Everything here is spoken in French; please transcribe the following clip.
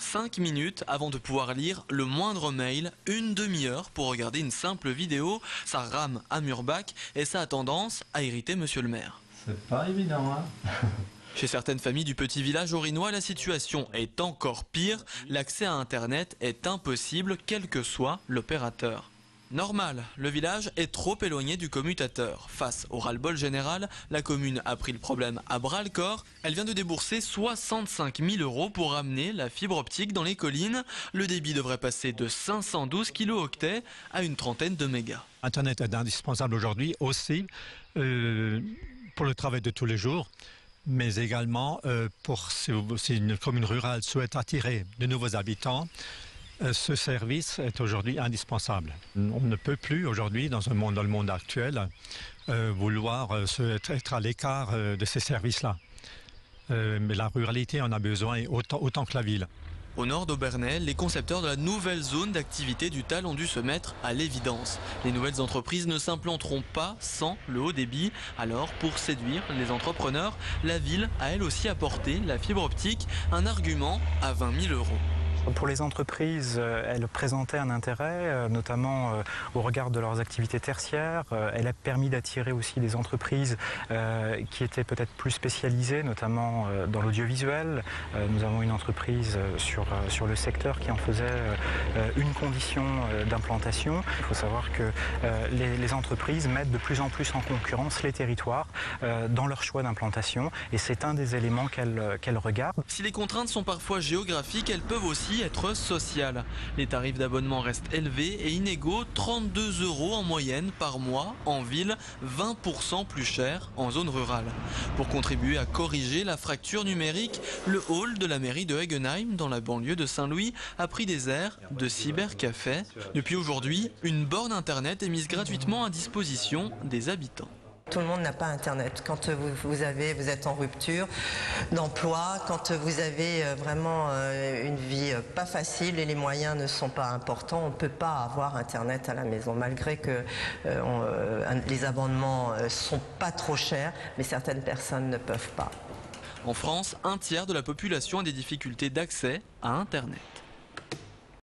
5 minutes avant de pouvoir lire le moindre mail, une demi-heure pour regarder une simple vidéo. Ça rame à Murbach et ça a tendance à irriter monsieur le maire. C'est pas évident, hein. Chez certaines familles du petit village orinois, la situation est encore pire. L'accès à Internet est impossible, quel que soit l'opérateur. Normal, le village est trop éloigné du commutateur. Face au ras-le-bol général, la commune a pris le problème à bras-le-corps. Elle vient de débourser 65 000 € pour amener la fibre optique dans les collines. Le débit devrait passer de 512 kilo-octets à une trentaine de mégas. Internet est indispensable aujourd'hui aussi pour le travail de tous les jours, mais également si une commune rurale souhaite attirer de nouveaux habitants. Ce service est aujourd'hui indispensable. On ne peut plus aujourd'hui, dans le monde actuel, vouloir être à l'écart de ces services-là. Mais la ruralité en a besoin autant que la ville. Au nord d'Aubernais, les concepteurs de la nouvelle zone d'activité du TAL ont dû se mettre à l'évidence. Les nouvelles entreprises ne s'implanteront pas sans le haut débit. Alors, pour séduire les entrepreneurs, la ville a elle aussi apporté la fibre optique, un argument à 20 000 €. Pour les entreprises, elle présentait un intérêt, notamment au regard de leurs activités tertiaires. Elle a permis d'attirer aussi des entreprises qui étaient peut-être plus spécialisées, notamment dans l'audiovisuel. Nous avons une entreprise sur le secteur qui en faisait une condition d'implantation. Il faut savoir que les entreprises mettent de plus en plus en concurrence les territoires dans leur choix d'implantation, et c'est un des éléments qu'elles regardent. Si les contraintes sont parfois géographiques, elles peuvent aussi être sociales. Les tarifs d'abonnement restent élevés et inégaux, 32 € en moyenne par mois en ville, 20% plus cher en zone rurale. Pour contribuer à corriger la fracture numérique, le hall de la mairie de Hegenheim, dans la banlieue de Saint-Louis, a pris des airs de cybercafé. Depuis aujourd'hui, une borne internet est mise gratuitement à disposition des habitants. Tout le monde n'a pas Internet. Quand vous êtes en rupture d'emploi, quand vous avez vraiment une vie pas facile et les moyens ne sont pas importants, on ne peut pas avoir Internet à la maison, malgré que les abonnements sont pas trop chers, mais certaines personnes ne peuvent pas. En France, un tiers de la population a des difficultés d'accès à Internet.